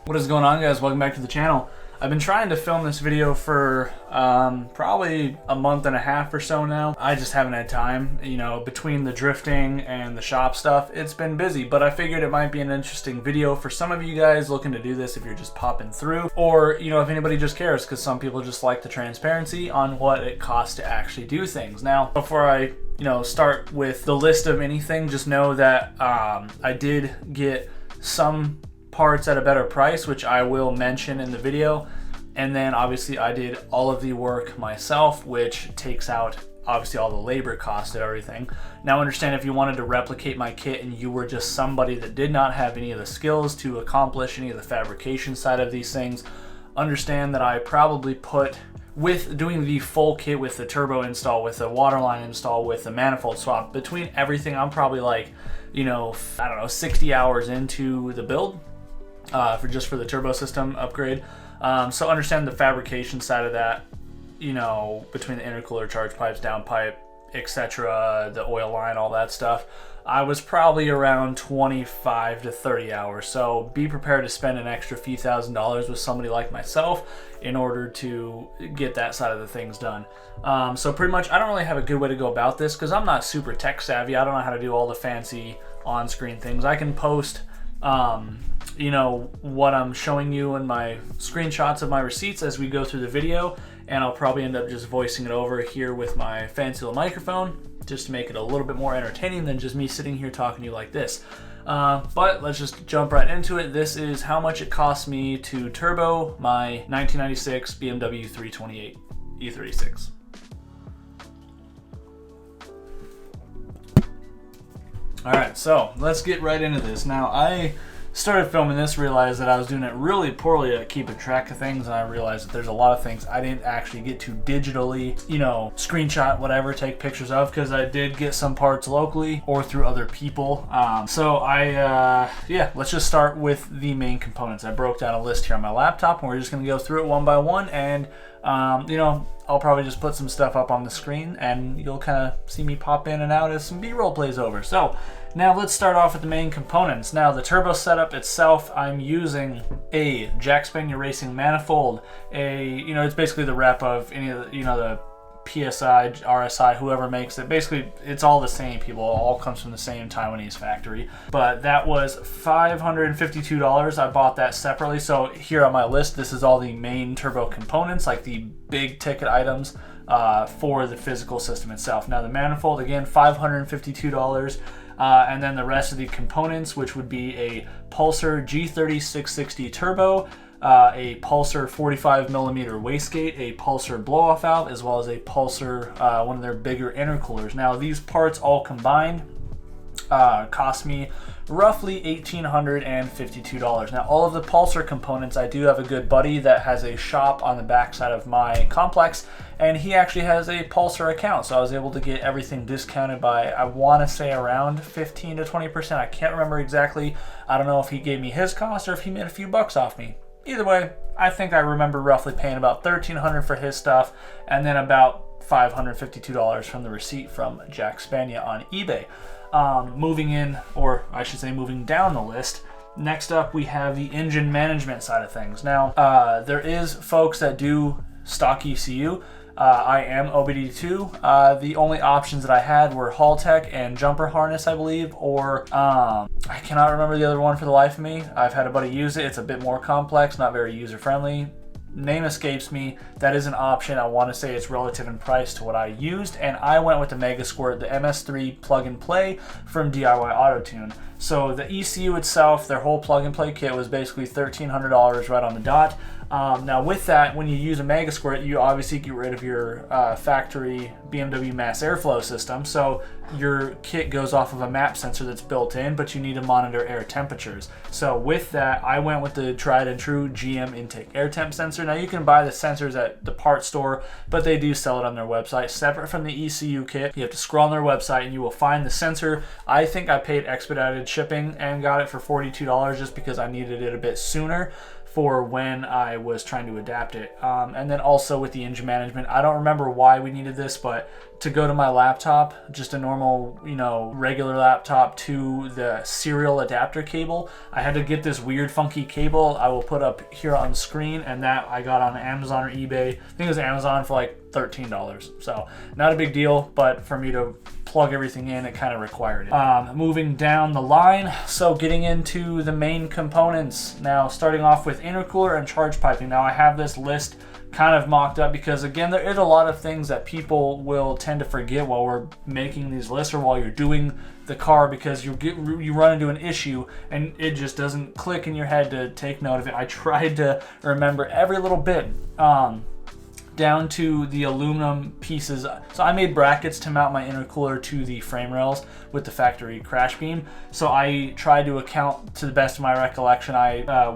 What is going on, guys? Welcome back to the channel. I've been trying to film this video for probably a month and a half or so now. I just haven't had time, you know, between the drifting and the shop stuff. It's been busy, but I figured it might be an interesting video for some of you guys looking to do this if you're just popping through, or, you know, if anybody just cares, because some people just like the transparency on what it costs to actually do things. Now, before I start with the list of anything, just know that I did get some parts at a better price, which I will mention in the video. And then obviously I did all of the work myself, which takes out obviously all the labor cost of everything. Now understand, if you wanted to replicate my kit and you were just somebody that did not have any of the skills to accomplish any of the fabrication side of these things, understand that I probably put, with doing the full kit with the turbo install, with the waterline install, with the manifold swap, between everything, I'm probably like, I don't know, 60 hours into the build for the turbo system upgrade. So understand the fabrication side of that, between the intercooler, charge pipes, downpipe, etc., the oil line, all that stuff. I was probably around 25 to 30 hours. So be prepared to spend an extra few $1,000s with somebody like myself in order to get that side of the things done. So pretty much, I don't really have a good way to go about this because I'm not super tech savvy. I don't know how to do all the fancy on-screen things. I can post what I'm showing you in my screenshots of my receipts as we go through the video, and I'll probably end up just voicing it over here with my fancy little microphone just to make it a little bit more entertaining than just me sitting here talking to you like this. But let's just jump right into it. This is how much it cost me to turbo my 1996 BMW 328 E36. Alright, so let's get right into this. Now, I started filming this, realized that I was doing it really poorly at keeping track of things, and I realized that there's a lot of things I didn't actually get to digitally, screenshot, whatever, take pictures of, because I did get some parts locally or through other people. Let's just start with the main components. I broke down a list here on my laptop, and we're just going to go through it one by one, and I'll probably just put some stuff up on the screen and you'll kind of see me pop in and out as some B-roll plays over. So now let's start off with the main components. Now the turbo setup itself, I'm using a Jack Spanier Racing manifold. It's basically the rep of any of the, the PSI, RSI, whoever makes it. Basically, it's all the same people. It all comes from the same Taiwanese factory. But that was $552. I bought that separately. So here on my list, this is all the main turbo components, like the big ticket items for the physical system itself. Now the manifold, again, $552. And then the rest of the components, which would be a Pulsar G3660 turbo, a Pulsar 45mm wastegate, a Pulsar blow-off valve, as well as a Pulsar, one of their bigger intercoolers. Now these parts all combined cost me roughly $1,852. Now all of the Pulsar components, I do have a good buddy that has a shop on the backside of my complex, and he actually has a Pulsar account, so I was able to get everything discounted by, I want to say, around 15 to 20%. I can't remember exactly. I don't know if he gave me his cost or if he made a few bucks off me. Either way, I think I remember roughly paying about $1,300 for his stuff, and then about $552 from the receipt from Jack Spanier on eBay. Moving down the list, next up we have the engine management side of things. Now, there is folks that do stock ECU. I am OBD2. The only options that I had were Haltech and jumper harness, I believe, or I cannot remember the other one for the life of me. I've had a buddy use it. It's a bit more complex, not very user-friendly. Name escapes me. That is an option. I want to say it's relative in price to what I used, and I went with the Mega Squirt, the MS3 plug and play from DIY Auto Tune. So the ECU itself, their whole plug and play kit, was basically $1,300 right on the dot. Now with that, when you use a Mega Squirt, you obviously get rid of your factory BMW mass airflow system. So your kit goes off of a MAP sensor that's built in, but you need to monitor air temperatures. So with that, I went with the tried and true GM intake air temp sensor. Now you can buy the sensors at the parts store, but they do sell it on their website separate from the ECU kit. You have to scroll on their website and you will find the sensor. I think I paid expedited shipping and got it for $42 just because I needed it a bit sooner for when I was trying to adapt it. And then also with the engine management, I don't remember why we needed this, but to go to my laptop, just a normal, you know, regular laptop, to the serial adapter cable, I had to get this weird funky cable I will put up here on the screen, and that I got on Amazon or eBay. I think it was Amazon for like $13. So not a big deal, but for me to plug everything in, it kind of required it. Moving down the line, so getting into the main components now, starting off with intercooler and charge piping. Now I have this list kind of mocked up because, again, there is a lot of things that people will tend to forget while we're making these lists or while you're doing the car, because you run into an issue and it just doesn't click in your head to take note of it. I tried to remember every little bit, down to the aluminum pieces. So I made brackets to mount my intercooler to the frame rails with the factory crash beam. So I tried to account, to the best of my recollection,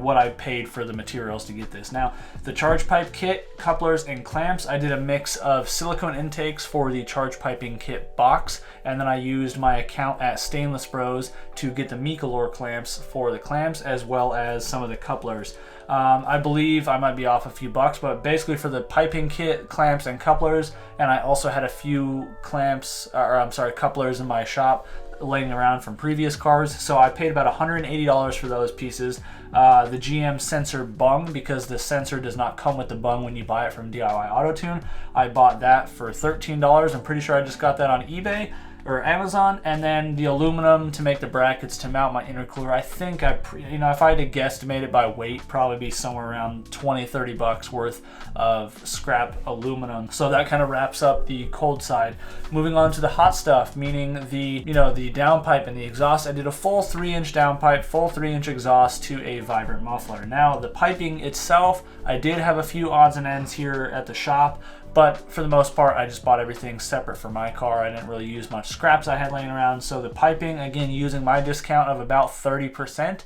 what I paid for the materials to get this. Now, the charge pipe kit, couplers, and clamps, I did a mix of silicone intakes for the charge piping kit box, and then I used my account at Stainless Bros to get the Micolor clamps for the clamps, as well as some of the couplers. I believe I might be off a few bucks, but basically for the piping kit, clamps, and couplers, and I also had a few couplers in my shop laying around from previous cars, so I paid about $180 for those pieces. The GM sensor bung, because the sensor does not come with the bung when you buy it from DIY Auto Tune, I bought that for $13. I'm pretty sure I just got that on eBay or Amazon. And then the aluminum to make the brackets to mount my intercooler. I think if I had to guesstimate it by weight, probably be somewhere around $20-30 worth of scrap aluminum. So that kind of wraps up the cold side. Moving on to the hot stuff, meaning the downpipe and the exhaust. I did a full 3-inch downpipe, full 3-inch exhaust to a vibrant muffler. Now the piping itself, I did have a few odds and ends here at the shop, but for the most part, I just bought everything separate for my car. I didn't really use much scraps I had laying around. So the piping, again, using my discount of about 30%,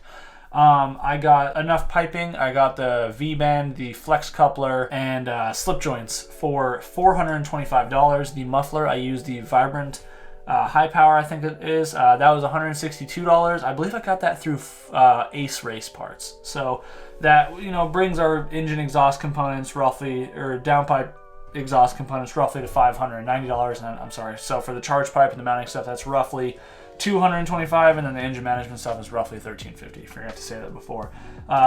I got enough piping. I got the V-band, the flex coupler, and slip joints for $425. The muffler, I used the Vibrant high power, I think it is. That was $162. I believe I got that through Ace Race Parts. So that, brings our engine exhaust components roughly, or downpipe exhaust components roughly to $590. And I'm sorry, so for the charge pipe and the mounting stuff, that's roughly $225, and then the engine management stuff is roughly $1350. Forgot to say that before.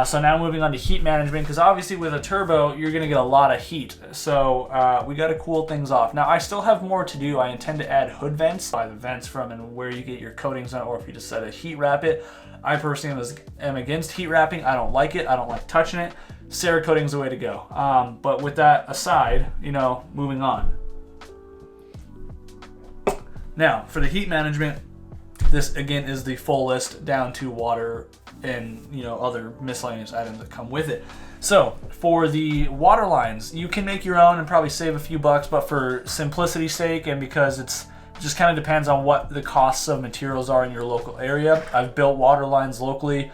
So now moving on to heat management, because obviously with a turbo you're going to get a lot of heat, so we got to cool things off. Now I still have more to do. I intend to add hood vents, buy the vents from and where you get your coatings on, or if you just set a heat wrap it. I personally am against heat wrapping. I don't like it. I don't like touching it. Cerakoting is the way to go. But with that aside, moving on. Now for the heat management, this again is the full list down to water and other miscellaneous items that come with it. So for the water lines, you can make your own and probably save a few bucks, but for simplicity's sake and because it just kind of depends on what the costs of materials are in your local area, I've built water lines locally.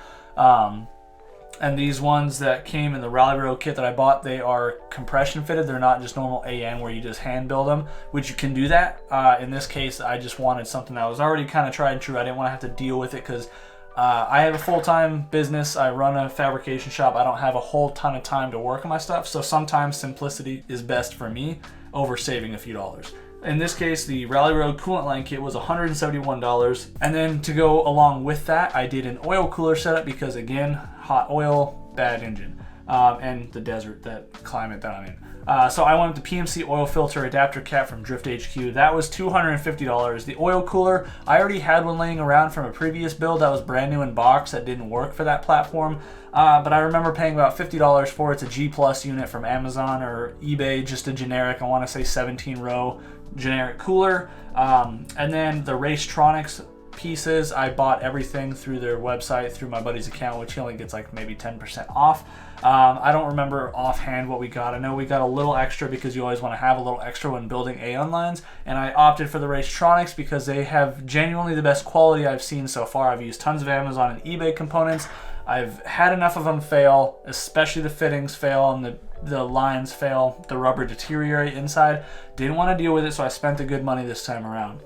And these ones that came in the Rally Road kit that I bought, they are compression fitted. They're not just normal AN where you just hand build them, which you can do that. In this case, I just wanted something that was already kind of tried and true. I didn't want to have to deal with it because I have a full-time business. I run a fabrication shop. I don't have a whole ton of time to work on my stuff. So sometimes simplicity is best for me over saving a few dollars. In this case, the Rally Road coolant line kit was $171. And then to go along with that, I did an oil cooler setup because, again, hot oil, bad engine, and the desert, that climate that I'm in. So I went with the PMC oil filter adapter cap from Drift HQ. That was $250. The oil cooler, I already had one laying around from a previous build that was brand new in box that didn't work for that platform. But I remember paying about $50 for it. It's a G Plus unit from Amazon or eBay, just a generic, I want to say 17 row generic cooler. And then the Racetronics pieces, I bought everything through their website, through my buddy's account, which he only gets like maybe 10% off. I don't remember offhand what we got. I know we got a little extra because you always want to have a little extra when building Aeon lines, and I opted for the Racetronics because they have genuinely the best quality I've seen so far. I've used tons of Amazon and eBay components. I've had enough of them fail, especially the fittings fail and the lines fail, the rubber deteriorate inside. Didn't want to deal with it, so I spent the good money this time around.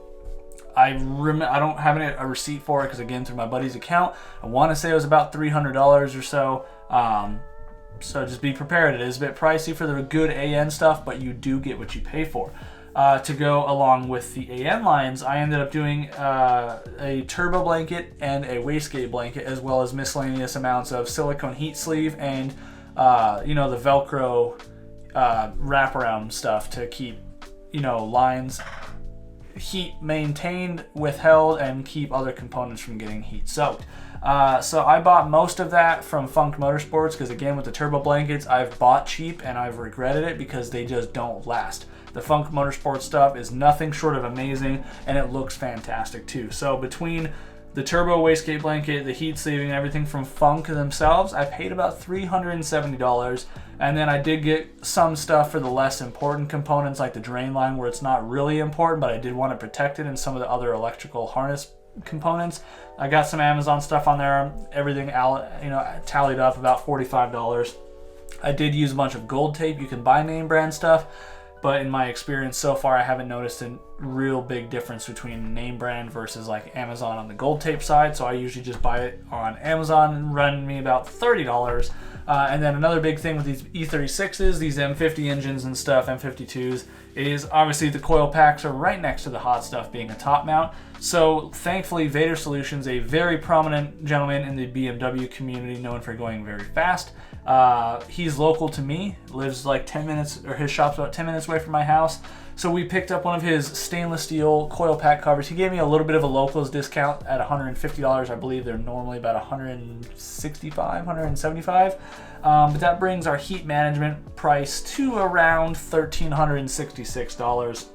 I don't have a receipt for it because, again, through my buddy's account, I want to say it was about $300 or so. So just be prepared. It is a bit pricey for the good AN stuff, but you do get what you pay for. To go along with the AN lines, I ended up doing a turbo blanket and a wastegate blanket, as well as miscellaneous amounts of silicone heat sleeve and the Velcro wraparound stuff to keep lines heat maintained, withheld, and keep other components from getting heat soaked. So I bought most of that from Funk Motorsports because, again, with the turbo blankets, I've bought cheap and I've regretted it because they just don't last. The Funk Motorsports stuff is nothing short of amazing, and it looks fantastic too. So between the turbo wastegate blanket, the heat sleeving, and everything from Funk themselves, I paid about $370. And then I did get some stuff for the less important components, like the drain line, where it's not really important, but I did want to protect it, and some of the other electrical harness components. I got some Amazon stuff on there, everything tallied up about $45. I did use a bunch of gold tape. You can buy name brand stuff, but in my experience so far, I haven't noticed a real big difference between name brand versus like Amazon on the gold tape side. So I usually just buy it on Amazon and run me about $30. And then another big thing with these E36s, these M50 engines and stuff, M52s, is obviously the coil packs are right next to the hot stuff being a top mount. So thankfully, Vader Solutions, a very prominent gentleman in the BMW community, known for going very fast. He's local to me, lives like 10 minutes, or his shop's about 10 minutes away from my house. So we picked up one of his stainless steel coil pack covers. He gave me a little bit of a locals discount at $150. I believe they're normally about $165, $175. But that brings our heat management price to around $1,366.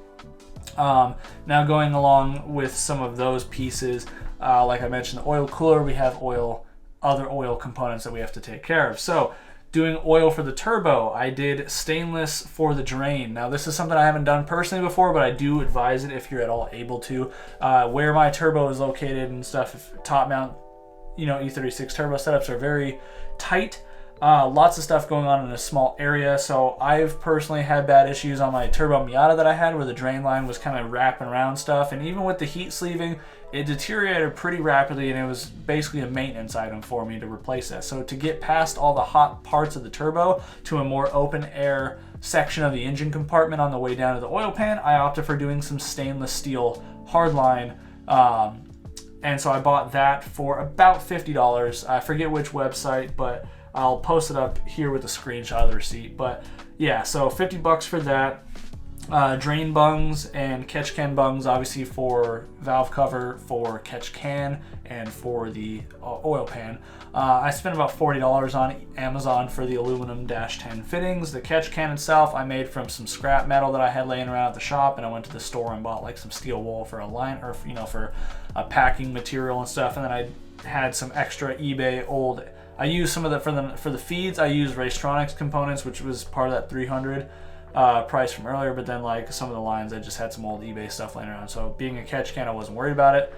Now going along with some of those pieces, like I mentioned, the oil cooler, we have other oil components that we have to take care of. So doing oil for the turbo, I did stainless for the drain. Now this is something I haven't done personally before, but I do advise it if you're at all able to. Where my turbo is located and stuff, if top mount, E36 turbo setups are very tight. Lots of stuff going on in a small area, so I've personally had bad issues on my turbo Miata that I had where the drain line was kind of wrapping around stuff, and even with the heat sleeving, it deteriorated pretty rapidly, and it was basically a maintenance item for me to replace that. So to get past all the hot parts of the turbo to a more open air section of the engine compartment on the way down to the oil pan, I opted for doing some stainless steel hardline. And so I bought that for about $50. I forget which website, but I'll post it up here with a screenshot of the receipt. But yeah, so $50 for that. Drain bungs and catch can bungs, obviously for valve cover, for catch can, and for the oil pan. I spent about $40 on Amazon for the aluminum -10 fittings. The catch can itself I made from some scrap metal that I had laying around at the shop, and I went to the store and bought like some steel wool for a line, or for a packing material and stuff. And then I had some extra eBay old. I used some of that for the feeds. I used Raystronics components, which was part of that $300 price from earlier. But then like some of the lines, I just had some old eBay stuff laying around. So being a catch can, I wasn't worried about it.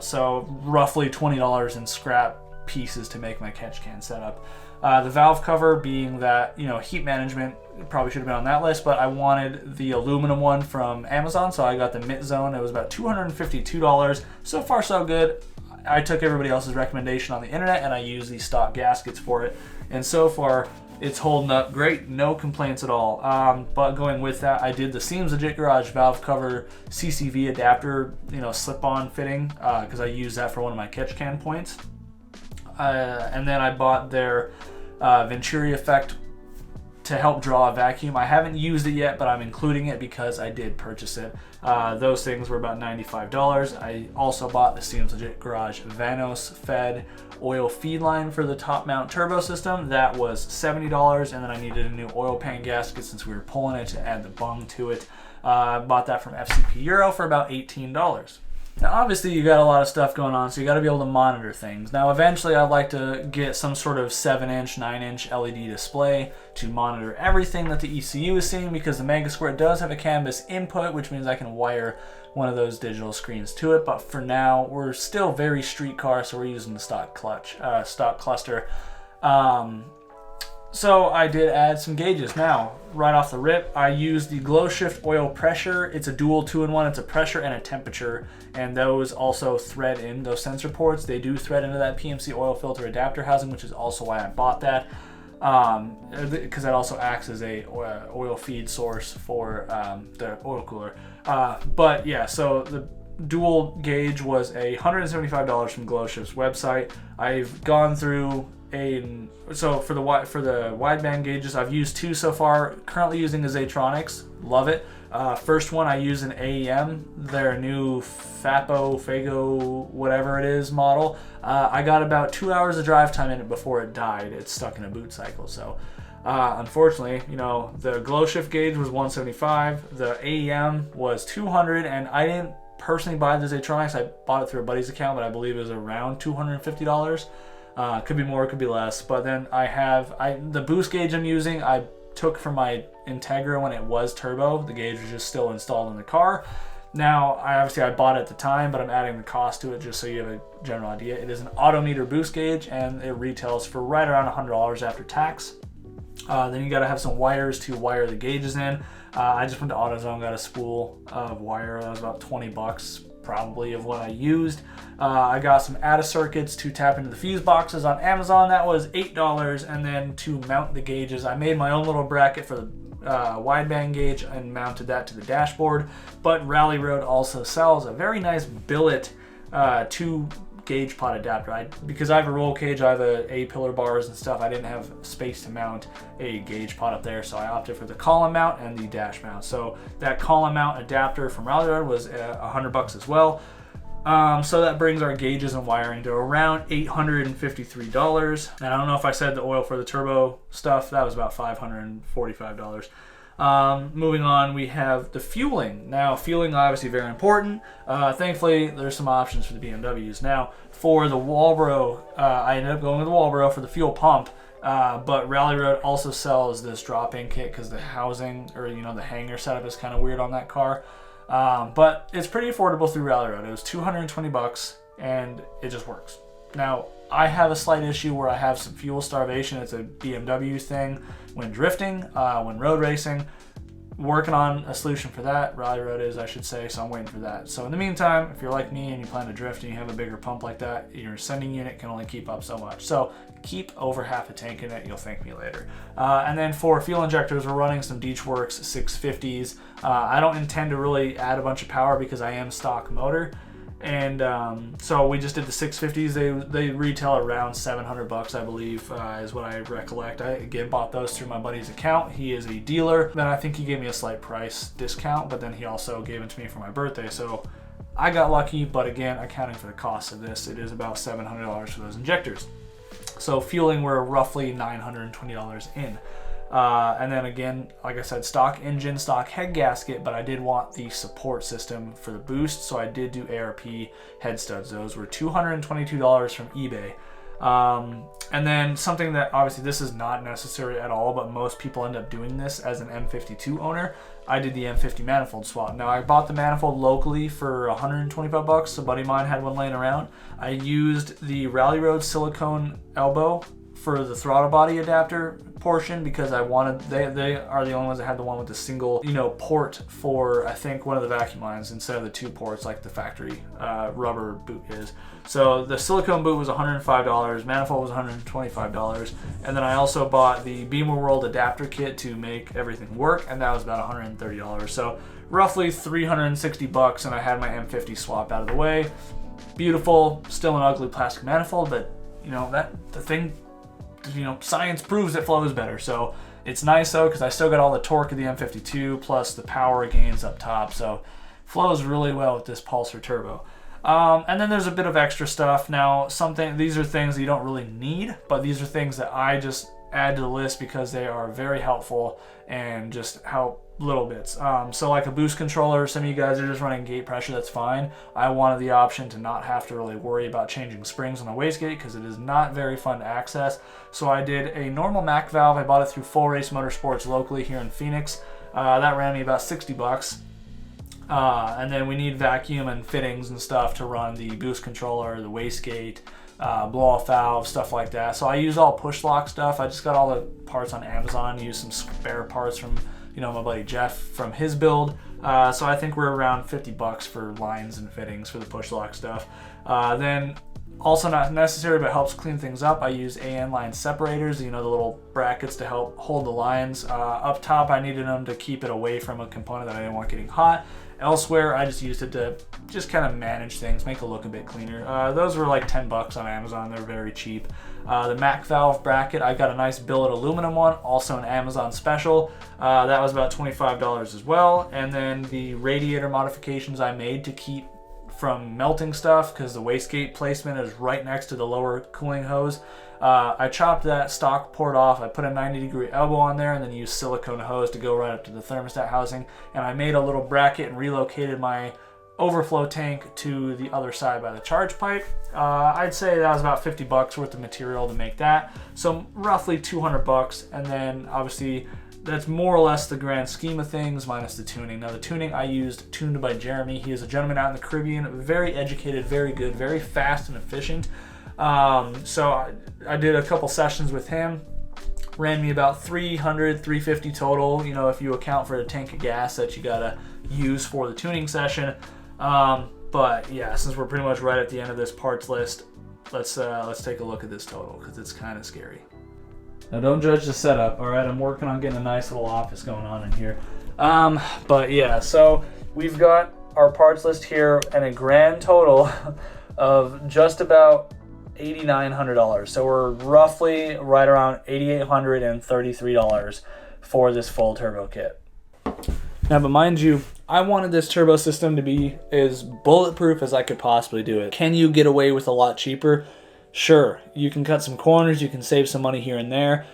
So roughly $20 in scrap pieces to make my catch can setup. The valve cover, being that heat management probably should have been on that list, but I wanted the aluminum one from Amazon, so I got the Mint Zone. It was about $252. So far so good. I took everybody else's recommendation on the internet and I used these stock gaskets for it, and so far it's holding up great, no complaints at all. But going with that, I did the Seems Legit Garage valve cover CCV adapter, slip-on fitting, because I used that for one of my catch can points. And then I bought their Venturi effect to help draw a vacuum. I haven't used it yet, but I'm including it because I did purchase it. Those things were about $95. I also bought the Seems Legit Garage Vanos fed oil feed line for the top mount turbo system. That was $70, and then I needed a new oil pan gasket since we were pulling it to add the bung to it. Bought that from FCP Euro for about $18. Now obviously you got a lot of stuff going on, so you got to be able to monitor things. Now eventually I'd like to get some sort of 7-inch, 9-inch LED display to monitor everything that the ECU is seeing, because the Mega Square does have a CAN bus input, which means I can wire one of those digital screens to it. But for now, we're still very street car, so we're using the stock cluster. So I did add some gauges. Now, right off the rip, I used the Glow Shift oil pressure. It's a dual 2-in-1. It's a pressure and a temperature, and those also thread in those sensor ports. They do thread into that PMC oil filter adapter housing, which is also why I bought that. because that also acts as a oil feed source for the oil cooler. But yeah, so the dual gauge was $175 from Glowshift's website. I've gone through so for the wideband gauges, I've used 2 so far. Currently using a ZBtuned, love it. First one I use an AEM, their new Fago, whatever it is model. I got about 2 hours of drive time in it before it died. It's stuck in a boot cycle. So unfortunately, you know, the Glowshift gauge was $175, the AEM was $200, and I didn't personally buy the ZBtuned. I bought it through a buddy's account, but I believe it was around $250. Could be more, could be less. But then the boost gauge I'm using, I took from my Integra when it was turbo. The gauge was just still installed in the car. Now, I bought it at the time, but I'm adding the cost to it just so you have a general idea. It is an Autometer boost gauge, and it retails for right around $100 after tax. Then you got to have some wires to wire the gauges in. I just went to AutoZone, got a spool of wire. That was about 20 bucks probably of what I used. I got some ATA circuits to tap into the fuse boxes on Amazon. That was $8. And then to mount the gauges, I made my own little bracket for the wideband gauge and mounted that to the dashboard. But Rally Road also sells a very nice billet 2 gauge pot adapter. Because I have a roll cage, I have A-pillar bars and stuff, I didn't have space to mount a gauge pot up there, so I opted for the column mount and the dash mount. So that column mount adapter from Rally Road was $100 as well. So that brings our gauges and wiring to around $853. And I don't know if I said the oil for the turbo stuff, that was about $545. Moving on, we have the fueling. Now, fueling obviously very important. Thankfully, there's some options for the BMWs. Now, for the Walbro, I ended up going with the Walbro for the fuel pump. But Rally Road also sells this drop-in kit because the housing, or the hanger setup is kind of weird on that car. But it's pretty affordable through Rally Road. It was $220 and it just works. Now, I have a slight issue where I have some fuel starvation. It's a BMW thing when drifting, when road racing. Working on a solution for that. Rally Road is, I should say, so I'm waiting for that. So in the meantime, if you're like me and you plan to drift and you have a bigger pump like that, your sending unit can only keep up so much. So keep over half a tank in it, you'll thank me later. And then for fuel injectors, we're running some Beechworks 650s. I don't intend to really add a bunch of power because I am stock motor. And so we just did the 650s. They retail around $700, I believe, is what I recollect. I again bought those through my buddy's account. He is a dealer. Then I think he gave me a slight price discount, but then he also gave it to me for my birthday. So I got lucky, but again, accounting for the cost of this, it is about $700 for those injectors. So fueling, we're roughly $920 in. And then again, like I said, stock engine, stock head gasket, but I did want the support system for the boost, so I did do ARP head studs. Those were $222 from eBay. And then something that obviously this is not necessary at all, but most people end up doing this as an M52 owner. I did the M50 manifold swap. Now I bought the manifold locally for $125. A buddy of mine had one laying around. I used the Rally Road silicone elbow for the throttle body adapter portion because I wanted, they are the only ones that had the one with the single, port for, I think, one of the vacuum lines instead of the 2 ports like the factory rubber boot is. So the silicone boot was $105, manifold was $125, and then I also bought the Beamer World adapter kit to make everything work, and that was about $130. So roughly $360, and I had my M50 swap out of the way. Beautiful, still an ugly plastic manifold, but the thing, science proves it flows better. So it's nice though, because I still got all the torque of the M52 plus the power gains up top. So flows really well with this Pulsar Turbo. And then there's a bit of extra stuff. Now, these are things that you don't really need, but these are things that I just add to the list because they are very helpful and just help little bits. So like a boost controller, some of you guys are just running gate pressure, that's fine. I wanted the option to not have to really worry about changing springs on the wastegate because it is not very fun to access. So I did a normal Mac valve. I bought it through Full Race Motorsports locally here in Phoenix. That ran me about $60. And then we need vacuum and fittings and stuff to run the boost controller, the wastegate, blow-off valve, stuff like that. So I use all push lock stuff. I just got all the parts on Amazon, used some spare parts from my buddy Jeff from his build. So I think we're around $50 for lines and fittings for the push lock stuff. Then Also not necessary, but helps clean things up. I use AN line separators, you know, the little brackets to help hold the lines. Up top, I needed them to keep it away from a component that I didn't want getting hot. Elsewhere, I just used it to just kind of manage things, make it look a bit cleaner. Those were like 10 bucks on Amazon. They're very cheap. The Mac valve bracket, I got a nice billet aluminum one, also an Amazon special. That was about $25 as well. And then the radiator modifications I made to keep from melting stuff, because the wastegate placement is right next to the lower cooling hose. I chopped that stock port off. I put a 90-degree elbow on there and then used silicone hose to go right up to the thermostat housing. And I made a little bracket and relocated my overflow tank to the other side by the charge pipe. I'd say that was about 50 bucks worth of material to make that. So roughly 200 bucks. And then obviously that's more or less the grand scheme of things, minus the tuning. Now the tuning I used, tuned by Jeremy. He is a gentleman out in the Caribbean, very educated, very good, very fast and efficient. So I did a couple sessions with him. Ran me about 300, 350 total, you know, if you account for the tank of gas that you gotta use for the tuning session. But yeah, since we're pretty much right at the end of this parts list, let's take a look at this total, because it's kind of scary. Now don't judge the setup, all right? I'm working on getting a nice little office going on in here. But yeah, so we've got our parts list here and a grand total of just about $8,900. So we're roughly right around $8,833 for this full turbo kit. Now, but mind you, I wanted this turbo system to be as bulletproof as I could possibly do it. Can you get away with a lot cheaper? Sure, you can cut some corners, you can save some money here and there.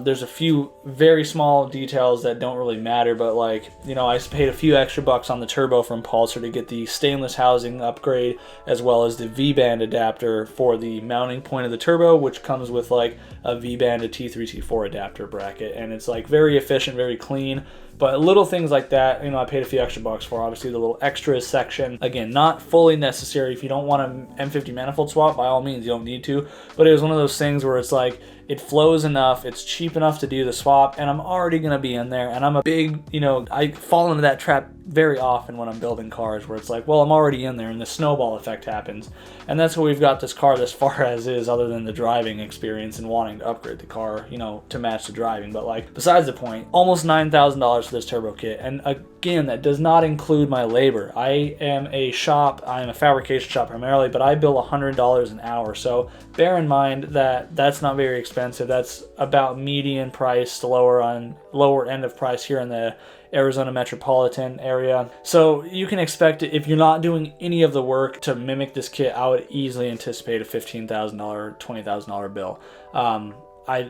There's a few very small details that don't really matter, but like, you know, I paid a few extra bucks on the turbo from Pulsar to get the stainless housing upgrade, as well as the V-band adapter for the mounting point of the turbo, which comes with like a V-band to T3, T4 adapter bracket. And it's like very efficient, very clean. But little things like that, you know, I paid a few extra bucks for. Obviously, the little extras section, again, not fully necessary. If you don't want an M50 manifold swap, by all means, you don't need to. But it was one of those things where it's like, it flows enough, it's cheap enough to do the swap, and I'm already going to be in there. And I'm a big, you know, I fall into that trap very often when I'm building cars, where it's like, well, I'm already in there, and the snowball effect happens. And that's what we've got this car this far as is, other than the driving experience and wanting to upgrade the car, you know, to match the driving. But like, besides the point, almost $9,000 for this turbo kit. And again, that does not include my labor. I am a shop, I am a fabrication shop primarily, but I bill $100 an hour. So bear in mind that that's not very expensive. That's about median price to lower end of price here in the Arizona metropolitan area. So you can expect, if you're not doing any of the work to mimic this kit, I would easily anticipate a $15,000, $20,000 bill.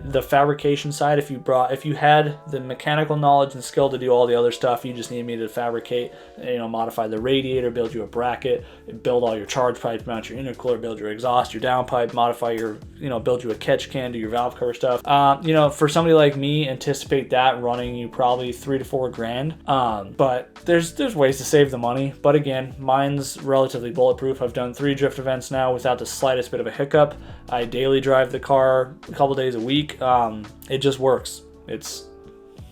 The fabrication side, if you had the mechanical knowledge and skill to do all the other stuff, you just need me to fabricate, you know, modify the radiator, build you a bracket, build all your charge pipes, mount your intercooler, build your exhaust, your downpipe, modify your, you know, build you a catch can, do your valve cover stuff. You know, for somebody like me, anticipate that running you probably $3 to $4 grand. But there's ways to save the money. But again, mine's relatively bulletproof. I've done 3 drift events now without the slightest bit of a hiccup. I daily drive the car a couple days a week. It just works. It's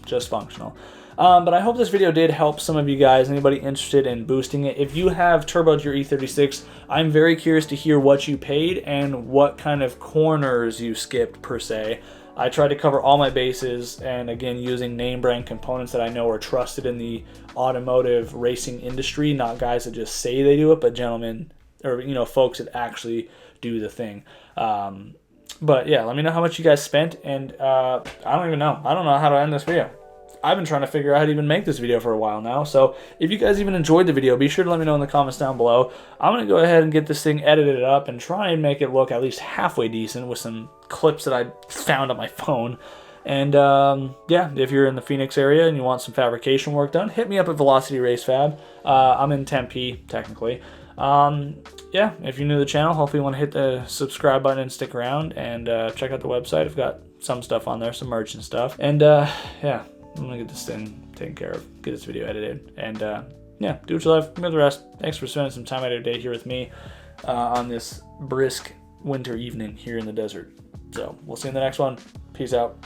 just functional. But I hope this video did help some of you guys, anybody interested in boosting it. If you have turboed your E36, I'm very curious to hear what you paid and what kind of corners you skipped per se. I tried to cover all my bases, and again, using name brand components that I know are trusted in the automotive racing industry, not guys that just say they do it, but gentlemen, or, you know, folks that actually do the thing. But yeah, let me know how much you guys spent, and I don't even know. I don't know how to end this video. I've been trying to figure out how to even make this video for a while now. So if you guys even enjoyed the video, be sure to let me know in the comments down below. I'm going to go ahead and get this thing edited up and try and make it look at least halfway decent with some clips that I found on my phone. And yeah, if you're in the Phoenix area and you want some fabrication work done, hit me up at Velocity Race Fab. I'm in Tempe, technically. Yeah, if you're new to the channel, hopefully you want to hit the subscribe button and stick around, and check out the website. I've got some stuff on there, some merch and stuff. And yeah, I'm gonna get this thing taken care of, get this video edited, and yeah, do what you love, give me the rest. Thanks for spending some time out of your day here with me on this brisk winter evening here in the desert. So we'll see you in the next one. Peace out.